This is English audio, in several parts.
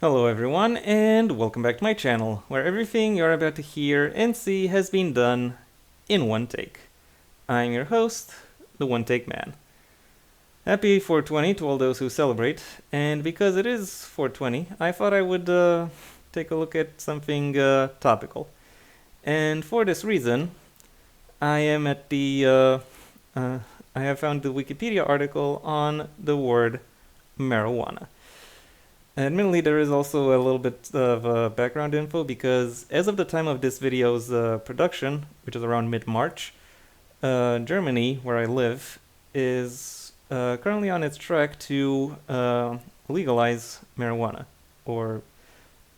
Hello everyone, and welcome back to my channel, where everything you're about to hear and see has been done in one take. I'm your host, the One Take Man. Happy 420 to all those who celebrate, and because it is 420, I thought I would take a look at something topical. And for this reason, I am at I have found the Wikipedia article on the word marijuana. Admittedly, there is also a little bit of background info because as of the time of this video's production, which is around mid-March, Germany, where I live, is currently on its track to legalize marijuana, or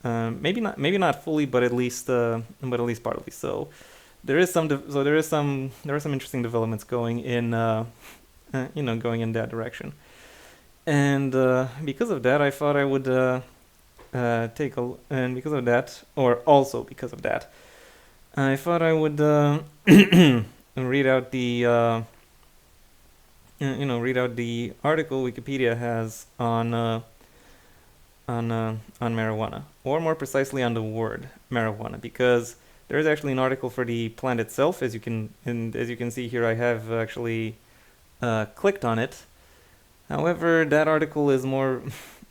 maybe not fully, but at least partly. So there is there are some interesting developments going in going in that direction. And because of that, I thought I would and because of that, or also because of that, I thought I would read out read out the article Wikipedia has on marijuana, or more precisely on the word marijuana, because there is actually an article for the plant itself. As you can see here, I have actually clicked on it. However, that article is more,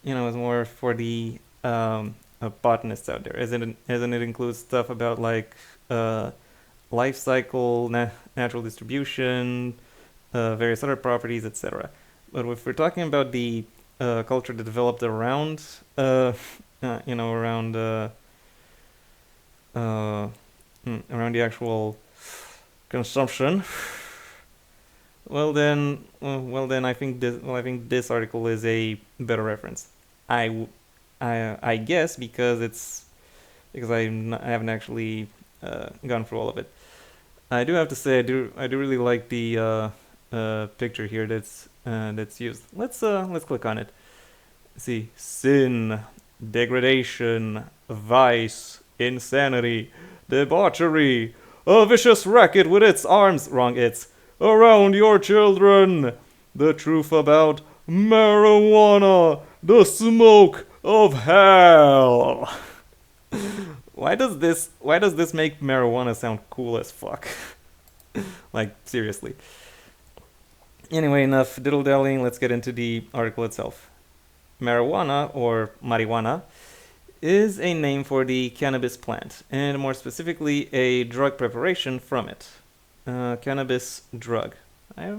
is more for the botanists out there, as in it includes stuff about like life cycle, natural distribution, various other properties, etc. But if we're talking about the culture that developed around, around the actual consumption. I think this article is a better reference. I guess because I haven't actually gone through all of it. I do have to say I do really like the picture here that's used. Let's click on it. See, sin, degradation, vice, insanity, debauchery, a vicious racket with its arms. Wrong, it's around your children. The truth about marijuana, the smoke of hell. Why does this make marijuana sound cool as fuck? Like, seriously. Anyway, enough diddle-dallying, let's get into the article itself. Marijuana, or marijuana, is a name for the cannabis plant, and more specifically, a drug preparation from it. Cannabis drug.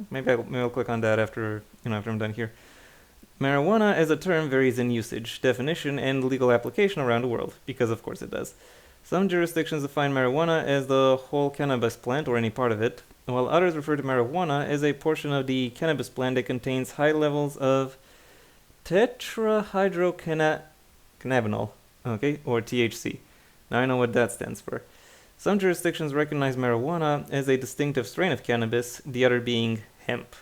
Maybe I'll click on that after I'm done here. Marijuana as a term varies in usage, definition, and legal application around the world, because of course it does. Some jurisdictions define marijuana as the whole cannabis plant or any part of it, while others refer to marijuana as a portion of the cannabis plant that contains high levels of tetrahydrocannabinol, okay, or THC. Now I know what that stands for. Some jurisdictions recognize marijuana as a distinctive strain of cannabis, the other being hemp.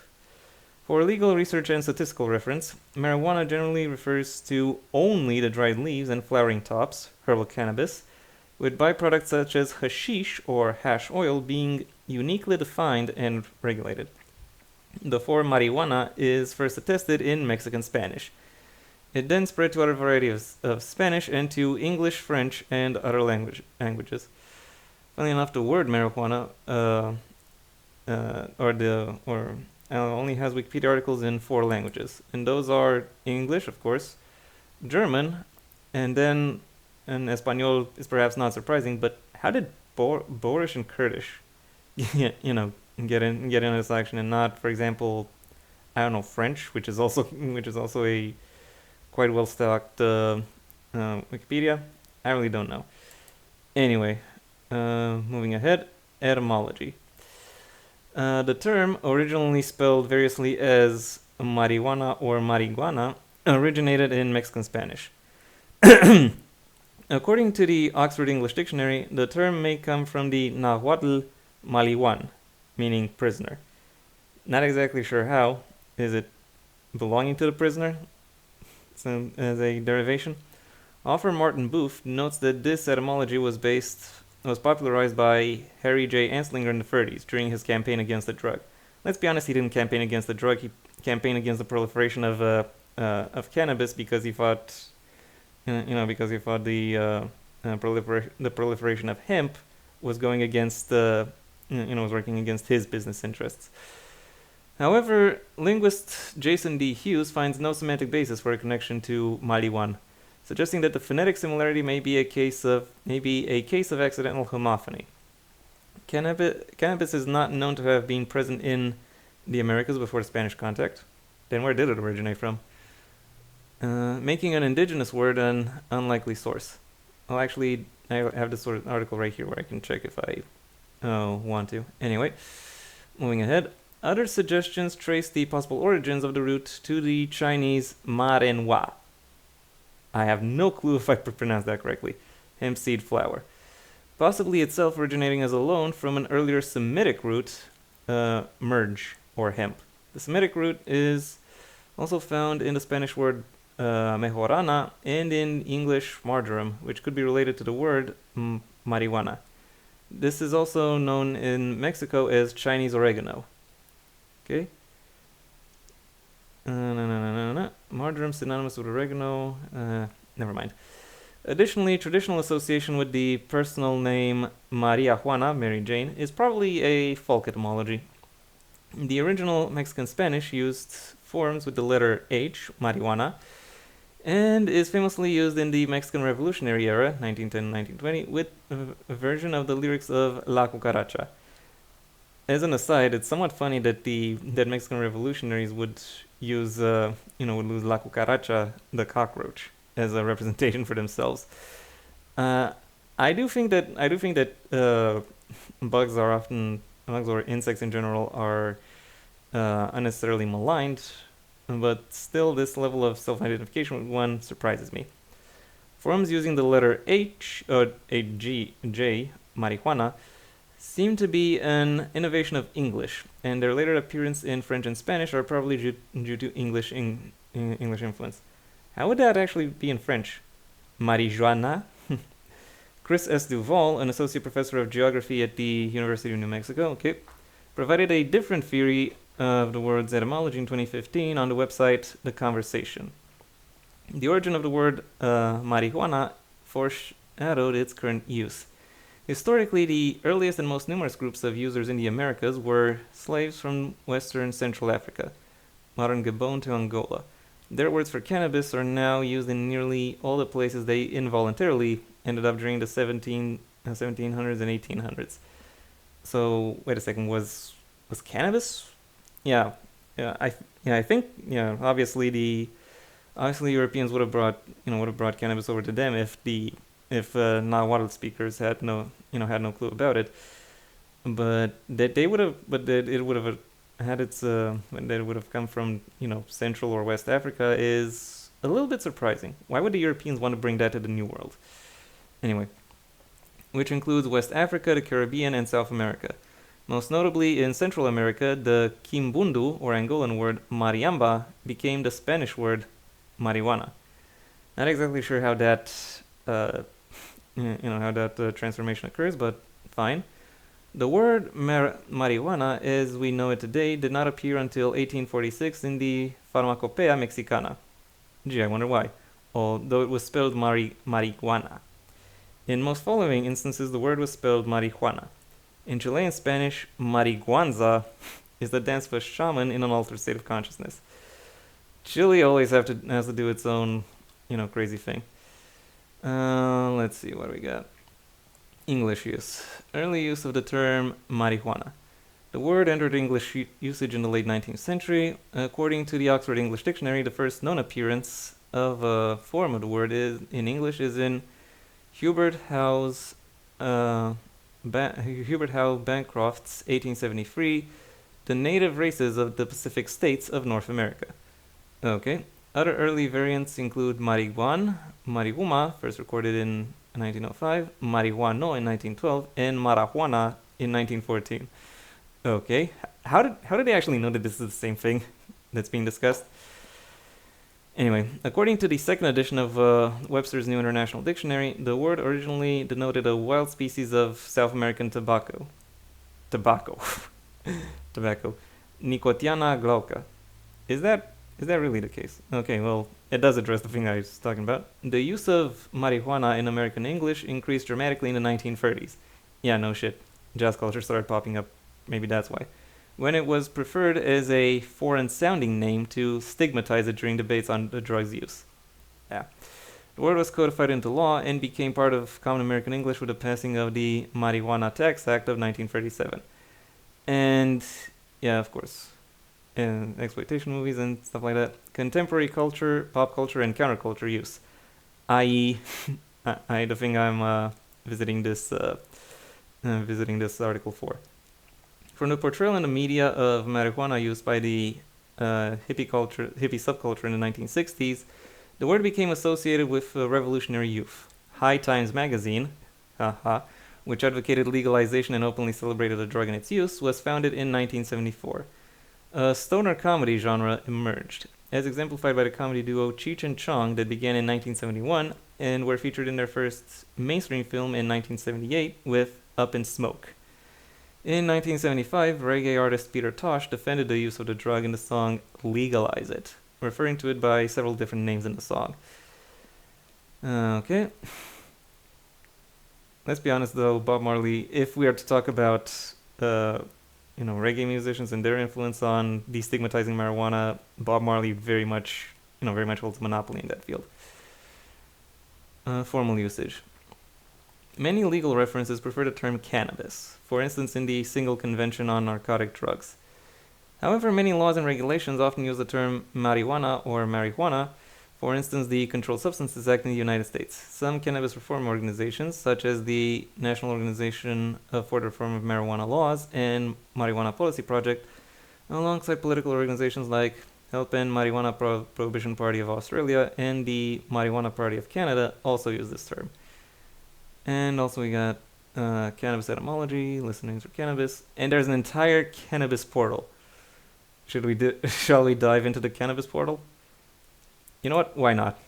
For legal research and statistical reference, marijuana generally refers to only the dried leaves and flowering tops, herbal cannabis, with byproducts such as hashish or hash oil being uniquely defined and regulated. The form marijuana is first attested in Mexican Spanish. It then spread to other varieties of Spanish and to English, French, and other languages. Funnily enough, the word marijuana only has Wikipedia articles in 4 languages, and those are English, of course, German, and then Espanol is perhaps not surprising. But how did Boorish and Kurdish, get in this action, and not, for example, I don't know, French, which is also a quite well stocked Wikipedia? I really don't know. Anyway. Moving ahead, etymology. The term, originally spelled variously as marijuana or marihuana, originated in Mexican Spanish. According to the Oxford English Dictionary, the term may come from the Nahuatl maliwan, meaning prisoner. Not exactly sure how. Is it belonging to the prisoner? As a derivation? Author Martin Booth notes that this etymology was popularized by Harry J. Anslinger in the 30s during his campaign against the drug. Let's be honest, he didn't campaign against the drug. He campaigned against the proliferation of cannabis because he thought because he thought the proliferation of hemp was going against was working against his business interests. However, linguist Jason D. Hughes finds no semantic basis for a connection to marijuana, suggesting that the phonetic similarity may be a case of accidental homophony. Cannabis is not known to have been present in the Americas before Spanish contact. Then where did it originate from? Making an indigenous word an unlikely source. Well, actually, I have this sort of article right here where I can check if I want to. Anyway, moving ahead. Other suggestions trace the possible origins of the root to the Chinese marenhua. I have no clue if I pronounced that correctly. Hemp seed flower. Possibly itself originating as a loan from an earlier Semitic root, merge, or hemp. The Semitic root is also found in the Spanish word mejorana and in English marjoram, which could be related to the word marijuana. This is also known in Mexico as Chinese oregano. Okay. Marjoram synonymous with oregano. Never mind. Additionally, traditional association with the personal name Maria Juana, Mary Jane, is probably a folk etymology. The original Mexican Spanish used forms with the letter H, marijuana, and is famously used in the Mexican Revolutionary era, 1910-1920, with a version of the lyrics of La Cucaracha. As an aside, it's somewhat funny that that Mexican revolutionaries would use La Cucaracha, the cockroach, as a representation for themselves. I do think that bugs or insects in general are unnecessarily maligned, but still this level of self-identification with one surprises me. Forms using the letter H or J, marijuana, seem to be an innovation of English, and their later appearance in French and Spanish are probably due to English influence. How would that actually be in French? Marijuana? Chris S. Duval, an associate professor of geography at the University of New Mexico, provided a different theory of the word's etymology in 2015 on the website The Conversation. The origin of the word marijuana foreshadowed its current use. Historically, the earliest and most numerous groups of users in the Americas were slaves from Western Central Africa, modern Gabon to Angola. Their words for cannabis are now used in nearly all the places they involuntarily ended up during the 1700s and 1800s. So, wait a second, was cannabis? Yeah, I think obviously Europeans would have brought cannabis over to them if Nahuatl speakers had no clue about it, but that it would have come from Central or West Africa is a little bit surprising. Why would the Europeans want to bring that to the New World? Anyway, which includes West Africa, the Caribbean, and South America. Most notably in Central America, the Kimbundu or Angolan word mariamba became the Spanish word marijuana. Not exactly sure how that transformation occurs, but fine. The word marijuana, as we know it today, did not appear until 1846 in the Pharmacopoeia Mexicana. Gee, I wonder why. Although it was spelled marijuana. In most following instances, the word was spelled marijuana. In Chilean Spanish, marihuanza is the dance of a shaman in an altered state of consciousness. Chile always has to do its own, crazy thing. Let's see what we got. English use. Early use of the term marijuana. The word entered English usage in the late 19th century. According to the Oxford English Dictionary, the first known appearance of a form of the word in English is in Hubert Howe's Bancroft's 1873, The Native Races of the Pacific States of North America. Okay. Other early variants include marihuana, marihuana, first recorded in 1905, marihuano in 1912, and marijuana in 1914. Okay. How did they actually know that this is the same thing that's being discussed? Anyway, according to the second edition of Webster's New International Dictionary, the word originally denoted a wild species of South American tobacco. Nicotiana glauca. Is that Is that really the case? Okay, well, it does address the thing I was talking about. The use of marijuana in American English increased dramatically in the 1930s. Yeah, no shit. Jazz culture started popping up. Maybe that's why. When it was preferred as a foreign sounding name to stigmatize it during debates on the drug's use. Yeah. The word was codified into law and became part of common American English with the passing of the Marijuana Tax Act of 1937. And, yeah, of course, in exploitation movies and stuff like that. Contemporary culture, pop culture, and counterculture use, i.e., the thing I'm visiting this article for. From the portrayal in the media of marijuana use by the hippie subculture in the 1960s, the word became associated with revolutionary youth. High Times magazine, which advocated legalization and openly celebrated the drug and its use, was founded in 1974. A stoner comedy genre emerged, as exemplified by the comedy duo Cheech and Chong that began in 1971 and were featured in their first mainstream film in 1978 with Up in Smoke. In 1975, reggae artist Peter Tosh defended the use of the drug in the song Legalize It, referring to it by several different names in the song. Okay. Let's be honest though, Bob Marley, if we are to talk about reggae musicians and their influence on destigmatizing marijuana, Bob Marley very much holds a monopoly in that field. Formal usage. Many legal references prefer the term cannabis, for instance in the Single Convention on Narcotic Drugs. However, many laws and regulations often use the term marijuana or marijuana, for instance the Controlled Substances Act in the United States. Some cannabis reform organizations, such as the National Organization for the Reform of Marijuana Laws and Marijuana Policy Project, alongside political organizations like Help End Marijuana Prohibition Party of Australia and the Marijuana Party of Canada, also use this term. And also we got cannabis etymology, listenings for cannabis, and there's an entire cannabis portal. Shall we dive into the cannabis portal? You know what? Why not?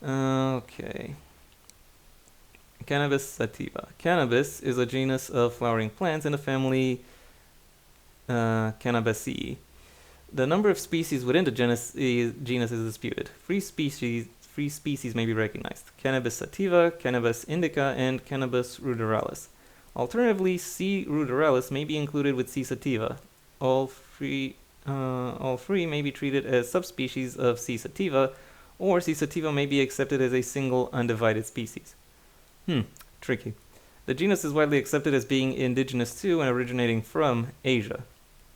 Okay. Cannabis sativa. Cannabis is a genus of flowering plants in the family Cannabaceae. The number of species within the genus is disputed. Three species may be recognized: Cannabis sativa, Cannabis indica, and Cannabis ruderalis. Alternatively, C. ruderalis may be included with C. sativa. All three may be treated as subspecies of C. sativa, or C. sativa may be accepted as a single undivided species. Tricky. The genus is widely accepted as being indigenous to and originating from Asia.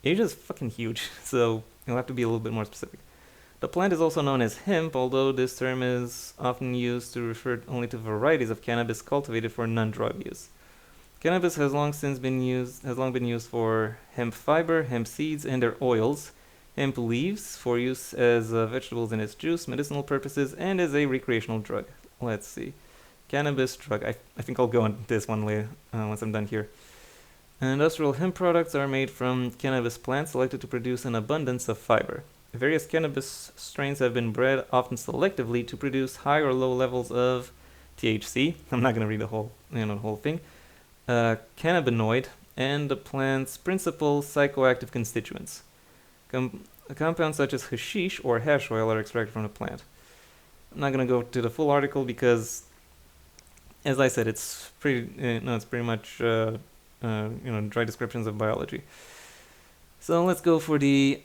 Asia is fucking huge, so you'll have to be a little bit more specific. The plant is also known as hemp, although this term is often used to refer only to varieties of cannabis cultivated for non-drug use. Cannabis has long been used for hemp fiber, hemp seeds, and their oils, hemp leaves for use as vegetables in its juice, medicinal purposes, and as a recreational drug. Let's see. Cannabis drug. I think I'll go on this one later once I'm done here. Industrial hemp products are made from cannabis plants selected to produce an abundance of fiber. Various cannabis strains have been bred, often selectively, to produce high or low levels of THC. I'm not going to read the whole thing. Cannabinoid, and the plant's principal psychoactive constituents. Compounds such as hashish or hash oil are extracted from the plant. I'm not going to go to the full article because, as I said, it's pretty much dry descriptions of biology. So let's go for the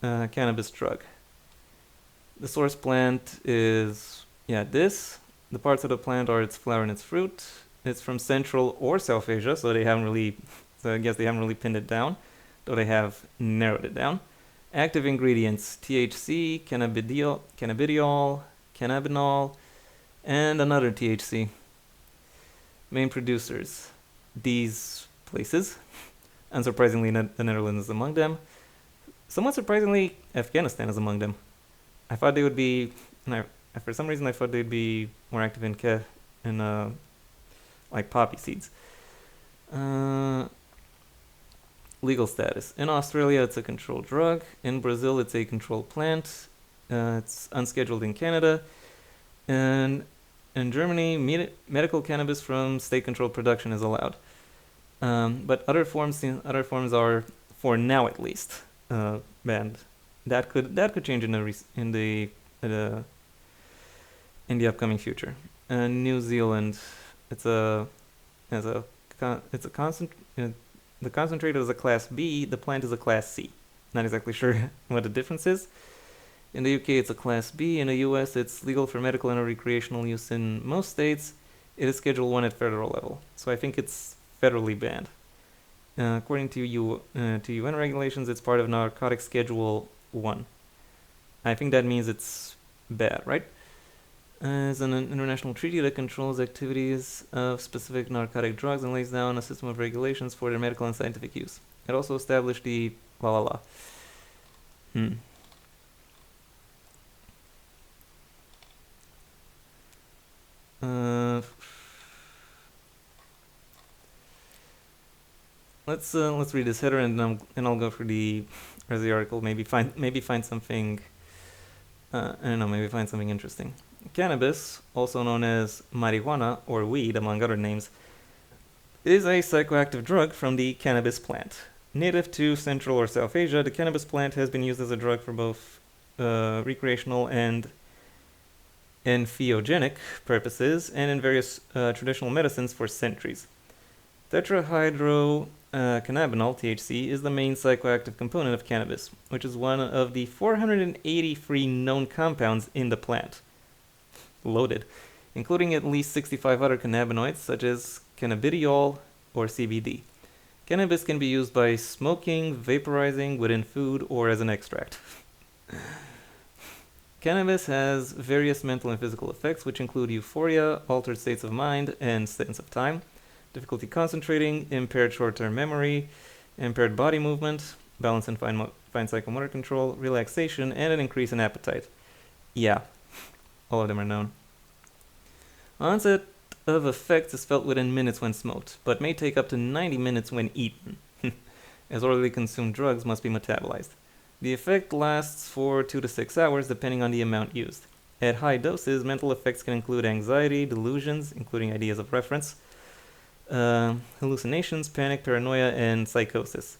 cannabis drug. The source plant is this. The parts of the plant are its flower and its fruit. It's from Central or South Asia, so I guess they haven't really pinned it down, though they have narrowed it down. Active ingredients: THC, cannabidiol, cannabinol, and another THC. Main producers: these places. Unsurprisingly, the Netherlands is among them. Somewhat surprisingly, Afghanistan is among them. I thought they would be, for some reason I thought they'd be more active in like poppy seeds. Legal status. In Australia, it's a controlled drug. In Brazil, it's a controlled plant. It's unscheduled in Canada. And in Germany, medical cannabis from state-controlled production is allowed. But other forms are, for now at least, banned. that could change in uh, the upcoming future. New Zealand, it's a as a it's a constant. The concentrate is a class B. The plant is a class C. Not exactly sure what the difference is. In the UK, it's a class B. In the US, it's legal for medical and recreational use in most states. It is Schedule 1 at federal level, so I think it's federally banned. According to UN regulations, it's part of Narcotic Schedule 1. I think that means it's bad, right? It's an international treaty that controls activities of specific narcotic drugs and lays down a system of regulations for their medical and scientific use. It also established the let's read this header and I'll go through the rest of the article. Maybe find something. I don't know. Maybe find something interesting. Cannabis, also known as marijuana or weed, among other names, is a psychoactive drug from the cannabis plant. Native to Central or South Asia, the cannabis plant has been used as a drug for both recreational and entheogenic purposes and in various traditional medicines for centuries. Tetrahydrocannabinol, THC, is the main psychoactive component of cannabis, which is one of the 483 known compounds in the plant. Loaded, including at least 65 other cannabinoids such as cannabidiol or CBD. Cannabis can be used by smoking, vaporizing, within food, or as an extract. Cannabis has various mental and physical effects, which include euphoria, altered states of mind and sense of time, difficulty concentrating, impaired short-term memory, impaired body movement, balance and fine psychomotor control, relaxation, and an increase in appetite. Yeah, all of them are known. Onset of effects is felt within minutes when smoked, but may take up to 90 minutes when eaten, as orally consumed drugs must be metabolized. The effect lasts for 2 to 6 hours depending on the amount used. At high doses, mental effects can include anxiety, delusions, including ideas of reference, hallucinations, panic, paranoia, and psychosis.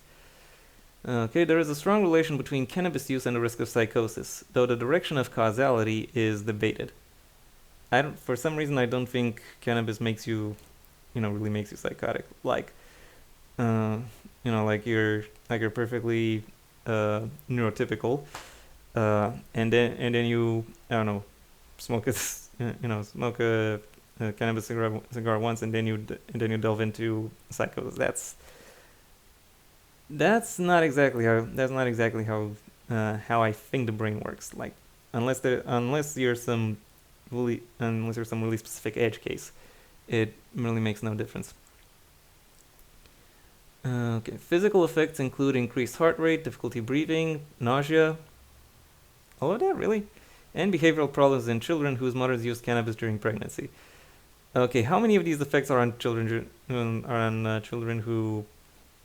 Okay, there is a strong relation between cannabis use and the risk of psychosis, though the direction of causality is debated. For some reason, I don't think cannabis makes you, really makes you psychotic. Like you're perfectly neurotypical, and then you, I don't know, smoke a cannabis cigar once, and then you delve into psychosis. That's not exactly how I think the brain works. Like unless you're some really specific edge case, it really makes no difference. Okay, physical effects include increased heart rate, difficulty breathing, nausea, all of that really, and behavioral problems in children whose mothers used cannabis during pregnancy. Okay, how many of these effects are on children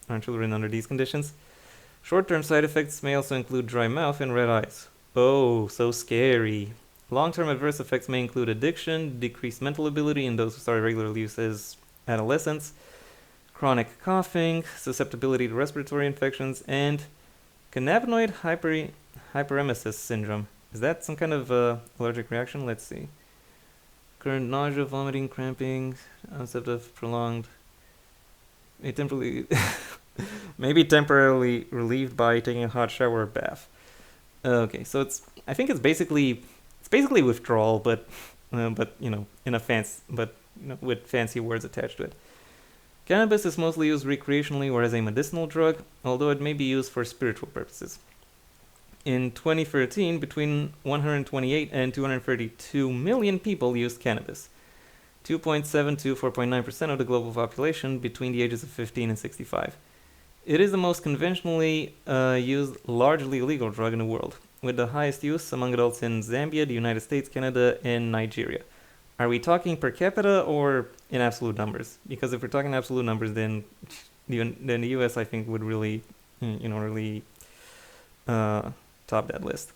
under these conditions? Short-term side effects may also include dry mouth and red eyes. Oh, so scary. Long-term adverse effects may include addiction, decreased mental ability in those who started regular use as adolescents, chronic coughing, susceptibility to respiratory infections, and cannabinoid hyperemesis syndrome. Is that some kind of allergic reaction? Let's see. Current nausea, vomiting, cramping, concept of prolonged. Maybe temporarily relieved by taking a hot shower or bath. Okay, so I think it's basically withdrawal, but with fancy words attached to it. Cannabis is mostly used recreationally or as a medicinal drug, although it may be used for spiritual purposes. In 2013, between 128 and 232 million people used cannabis, 2.7 to 4.9% of the global population between the ages of 15 and 65. It is the most conventionally used, largely illegal drug in the world, with the highest use among adults in Zambia, the United States, Canada, and Nigeria. Are we talking per capita or in absolute numbers? Because if we're talking absolute numbers, then the US, I think, would really top that list.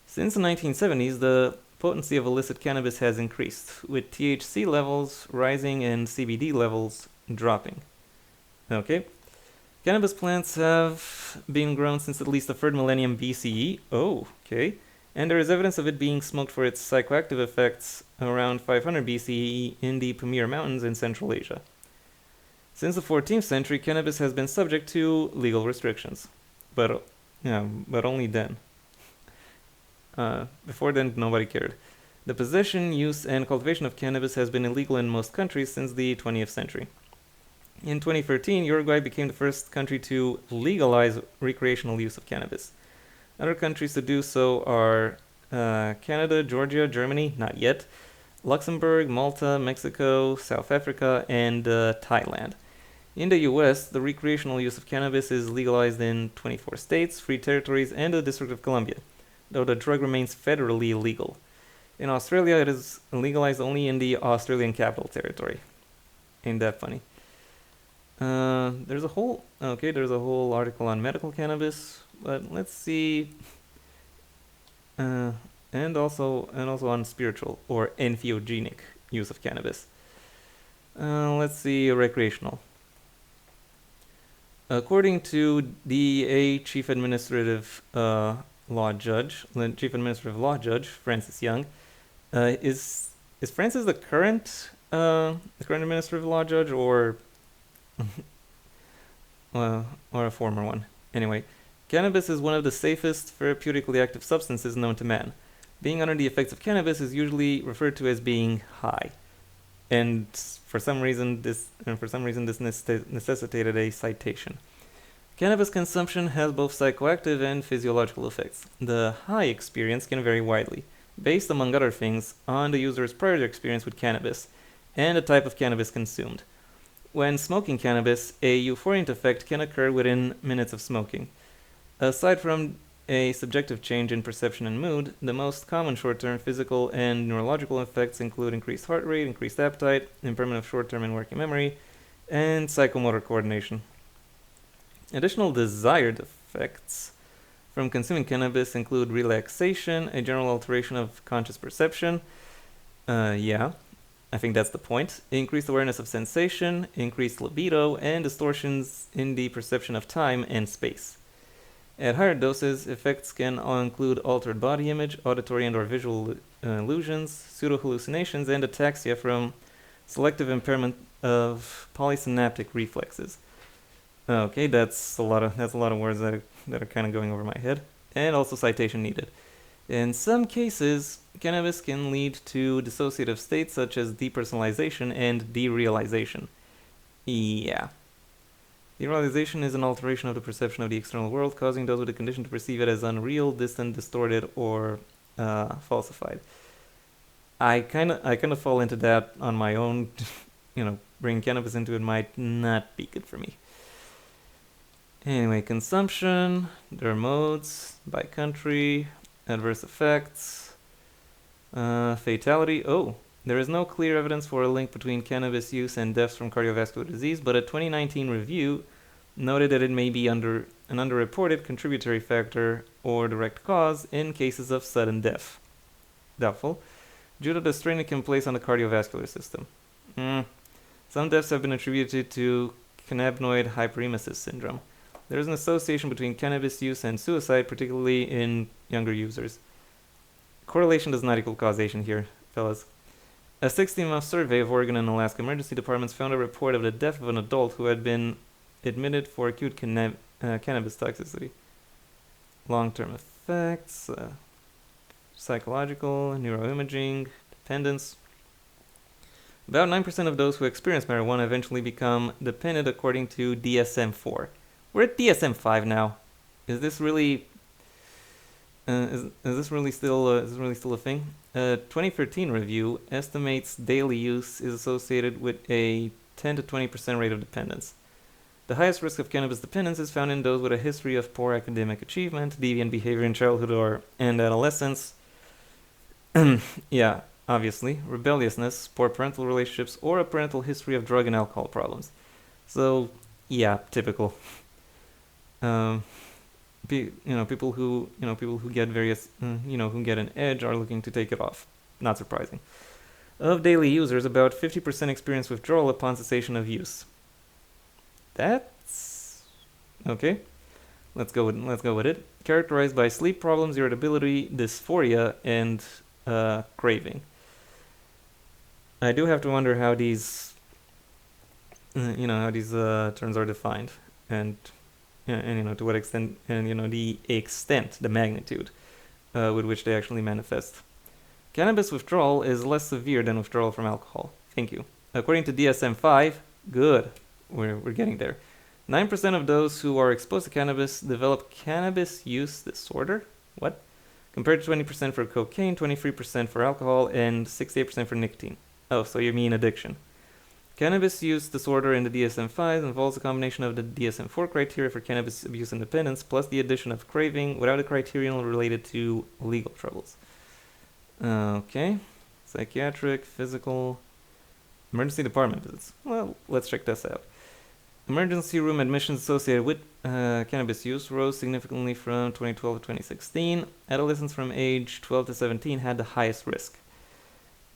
Since the 1970s, the potency of illicit cannabis has increased, with THC levels rising and CBD levels dropping. Okay. Cannabis plants have been grown since at least the 3rd millennium BCE. Oh, okay. And there is evidence of it being smoked for its psychoactive effects around 500 BCE in the Pamir Mountains in Central Asia. Since the 14th century, cannabis has been subject to legal restrictions, but only then. Before then, nobody cared. The possession, use, and cultivation of cannabis has been illegal in most countries since the 20th century. In 2013, Uruguay became the first country to legalize recreational use of cannabis. Other countries to do so are Canada, Georgia, Germany, not yet, Luxembourg, Malta, Mexico, South Africa, and Thailand. In the US, the recreational use of cannabis is legalized in 24 states, 3 territories, and the District of Columbia, though the drug remains federally illegal. In Australia, it is legalized only in the Australian Capital Territory. Ain't that funny? There's a whole article on medical cannabis, but let's see. And also on spiritual or entheogenic use of cannabis. Let's see, recreational. According to DEA Chief Administrative Law Judge Francis Young, is Francis the current administrative law judge or a former one? Anyway, cannabis is one of the safest therapeutically active substances known to man. Being under the effects of cannabis is usually referred to as being high, and for some reason this necessitated a citation. Cannabis consumption has both psychoactive and physiological effects. The high experience can vary widely, based among other things on the user's prior experience with cannabis and the type of cannabis consumed. When smoking cannabis, a euphoriant effect can occur within minutes of smoking. Aside from a subjective change in perception and mood, the most common short-term physical and neurological effects include increased heart rate, increased appetite, impairment of short-term and working memory, and psychomotor coordination. Additional desired effects from consuming cannabis include relaxation, a general alteration of conscious perception, I think that's the point, increased awareness of sensation, increased libido, and distortions in the perception of time and space. At higher doses, effects can include altered body image, auditory and/or visual illusions, pseudo-hallucinations, and ataxia from selective impairment of polysynaptic reflexes. Okay, that's a lot of words that are kind of going over my head, and also citation needed. In some cases, cannabis can lead to dissociative states such as depersonalization and derealization. Yeah. Derealization is an alteration of the perception of the external world, causing those with the condition to perceive it as unreal, distant, distorted, or falsified. I kind of fall into that on my own. Bringing cannabis into it might not be good for me. Anyway, consumption, there are modes, by country, adverse effects, fatality. Oh, there is no clear evidence for a link between cannabis use and deaths from cardiovascular disease, but a 2019 review noted that it may be an underreported contributory factor or direct cause in cases of sudden death. Doubtful, due to the strain it can place on the cardiovascular system. Some deaths have been attributed to cannabinoid hyperemesis syndrome. There is an association between cannabis use and suicide, particularly in younger users. Correlation does not equal causation here, fellas. A 16-month survey of Oregon and Alaska emergency departments found a report of the death of an adult who had been admitted for acute cannabis toxicity. Long-term effects, psychological, neuroimaging, dependence. About 9% of those who experience marijuana eventually become dependent, according to DSM-4. We're at DSM-5 now. Is this really? Is this really still a thing? A 2013 review estimates daily use is associated with a 10 to 20% rate of dependence. The highest risk of cannabis dependence is found in those with a history of poor academic achievement, deviant behavior in childhood and adolescence. Yeah, obviously, rebelliousness, poor parental relationships, or a parental history of drug and alcohol problems. So, yeah, typical. People who get who get an edge are looking to take it off. Not surprising. Of daily users, about 50% experience withdrawal upon cessation of use. That's Okay, let's go with it. Characterized by sleep problems, irritability, dysphoria, and craving. I do have to wonder how these, terms are defined, and to what extent, and the extent, the magnitude with which they actually manifest. Cannabis withdrawal is less severe than withdrawal from alcohol. Thank you. According to DSM-5, good, we're getting there. 9% of those who are exposed to cannabis develop cannabis use disorder. What? Compared to 20% for cocaine, 23% for alcohol, and 68% for nicotine. Oh, so you mean addiction. Cannabis use disorder in the DSM-5 involves a combination of the DSM-4 criteria for cannabis abuse and dependence, plus the addition of craving, without a criterion related to legal troubles. Okay. Psychiatric, physical, emergency department visits. Well, let's check this out. Emergency room admissions associated with cannabis use rose significantly from 2012 to 2016. Adolescents from age 12 to 17 had the highest risk.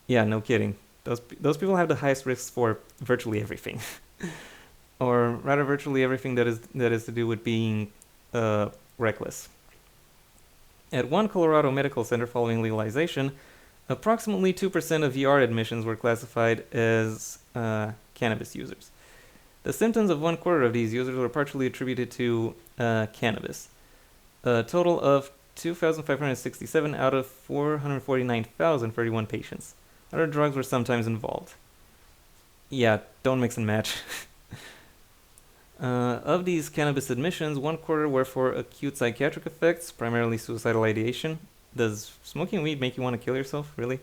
Yeah, no kidding. Those people have the highest risks for virtually everything, or rather, virtually everything that is to do with being reckless. At one Colorado medical center following legalization, approximately 2% of ER admissions were classified as cannabis users. The symptoms of 1/4 of these users were partially attributed to cannabis. A total of 2,567 out of 449,031 patients. Other drugs were sometimes involved. Yeah, don't mix and match. Of these cannabis admissions, 1/4 were for acute psychiatric effects, primarily suicidal ideation. Does smoking weed make you want to kill yourself, really?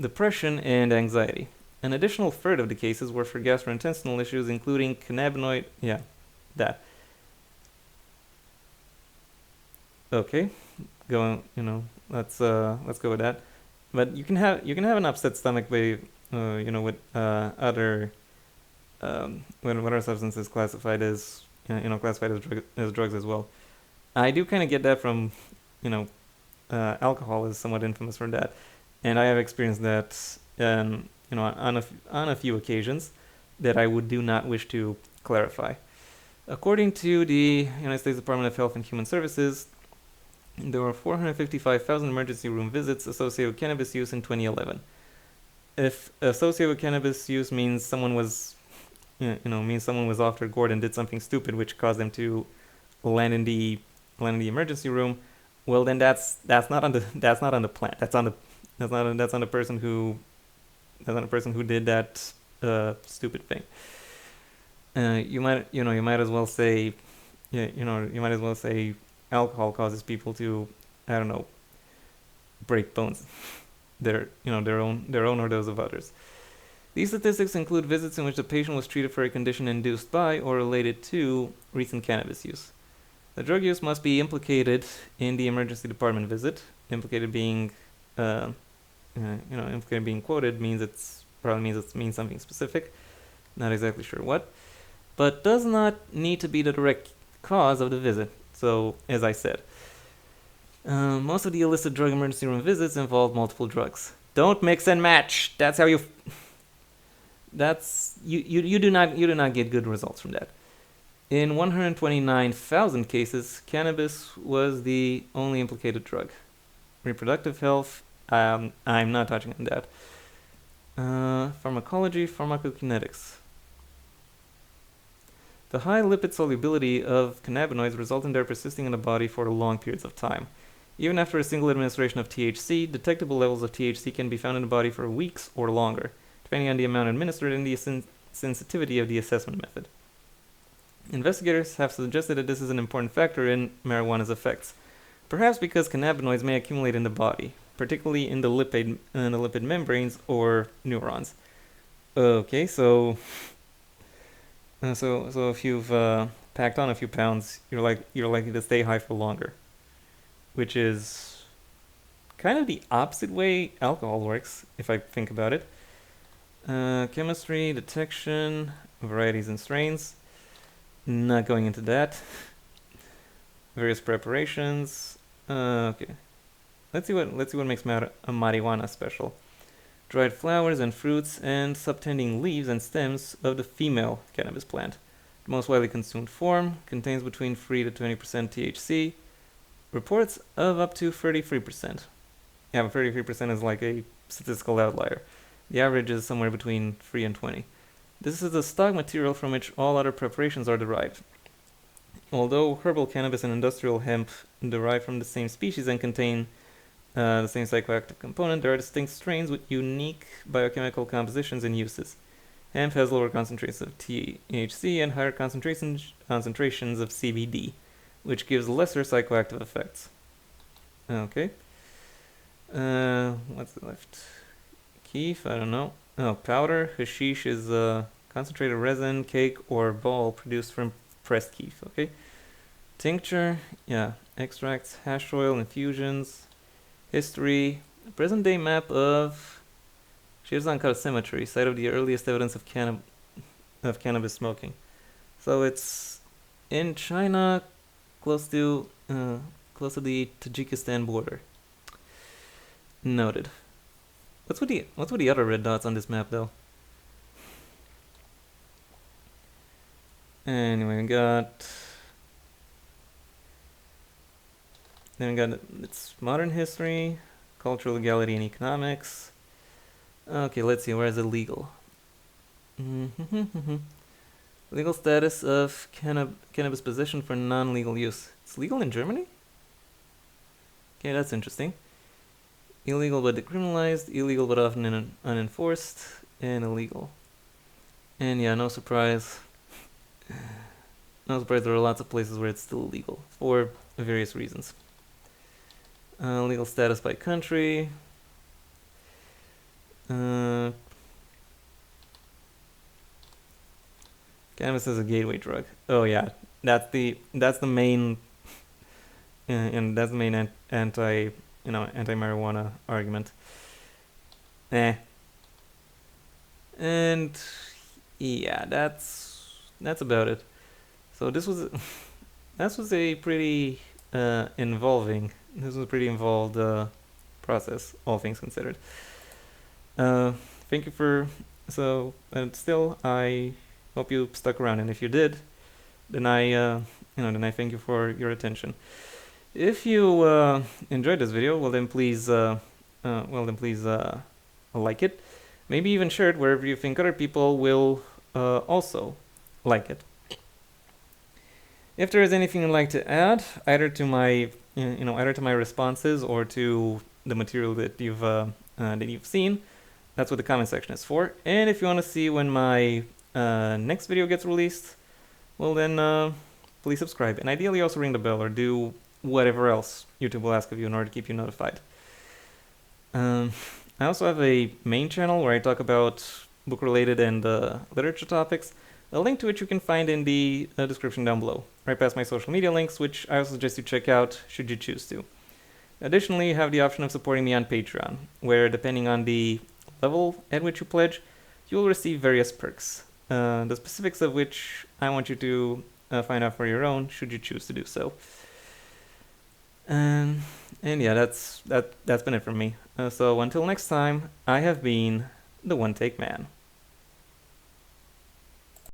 Depression and anxiety. An additional third of the cases were for gastrointestinal issues, including cannabinoid. Yeah, that. Okay, let's go with that. But you can have an upset stomach by with other when other substances classified as as drugs as well. I do kind of get that from alcohol is somewhat infamous for that, and I have experienced that on a few occasions that I do not wish to clarify. According to the United States Department of Health and Human Services, there were 455,000 emergency room visits associated with cannabis use in 2011. If associated with cannabis use means someone was, off their gourd and did something stupid which caused them to land in the emergency room, well then that's not on the plant. That's on the person who did that stupid thing. You might as well say, alcohol causes people to, I don't know, break bones, their own or those of others. These statistics include visits in which the patient was treated for a condition induced by or related to recent cannabis use. The drug use must be implicated in the emergency department visit. Implicated being, implicated being quoted means means something specific. Not exactly sure what, but does not need to be the direct cause of the visit. So, as I said, most of the illicit drug emergency room visits involve multiple drugs. Don't mix and match. That's how you. You do not get good results from that. In 129,000 cases, cannabis was the only implicated drug. Reproductive health, I'm not touching on that. Pharmacology, pharmacokinetics. The high lipid solubility of cannabinoids result in their persisting in the body for long periods of time. Even after a single administration of THC, detectable levels of THC can be found in the body for weeks or longer, depending on the amount administered and the sensitivity of the assessment method. Investigators have suggested that this is an important factor in marijuana's effects, perhaps because cannabinoids may accumulate in the body, particularly in the lipid membranes or neurons. Okay, so if you've packed on a few pounds, you're likely to stay high for longer, which is kind of the opposite way alcohol works, if I think about it. Chemistry, detection, varieties and strains. Not going into that. Various preparations. Okay. Let's see what makes marijuana special. Dried flowers and fruits and subtending leaves and stems of the female cannabis plant. The most widely consumed form contains between 3 to 20% THC. Reports of up to 33%. Yeah, but 33% is like a statistical outlier. The average is somewhere between 3 and 20. This is the stock material from which all other preparations are derived. Although herbal cannabis and industrial hemp derive from the same species and contain the same psychoactive component, there are distinct strains with unique biochemical compositions and uses. Hemp has lower concentrations of THC and higher concentrations of CBD, which gives lesser psychoactive effects. Okay. What's left? Keef, I don't know. Oh, powder. Hashish is concentrated resin, cake, or ball produced from pressed keef. Okay. Tincture, yeah. Extracts, hash oil, infusions. History. Present day map of Shirzan Cemetery, site of the earliest evidence of cannabis smoking. So it's in China, close to the Tajikistan border. Noted. What's with the other red dots on this map, though? Anyway, we got its modern history, cultural legality and economics. Okay, let's see, where is it legal? Legal status of cannabis possession for non-legal use. It's legal in Germany? Okay, that's interesting. Illegal but decriminalized, illegal but often unenforced, and illegal. And yeah, no surprise. No surprise, there are lots of places where it's still illegal for various reasons. Legal status by country. Cannabis is a gateway drug. Oh yeah, that's the main, and that's the main anti-marijuana argument. And yeah, that's about it. So this was a pretty involved process, all things considered. Thank you for still I hope you stuck around, and if you did, then I thank you for your attention. If you enjoyed this video, well then please like it. Maybe even share it wherever you think other people will also like it. If there is anything you'd like to add, either to my responses or to the material that you've seen, that's what the comment section is for. And if you want to see when my next video gets released, well then please subscribe, and ideally also ring the bell or do whatever else YouTube will ask of you in order to keep you notified. I also have a main channel where I talk about book-related and literature topics, a link to which you can find in the description down below, right past my social media links, which I also suggest you check out should you choose to. Additionally, you have the option of supporting me on Patreon, where depending on the level at which you pledge, you will receive various perks, the specifics of which I want you to find out for your own, should you choose to do so. And yeah, that's been it from me. So until next time, I have been the One Take Man.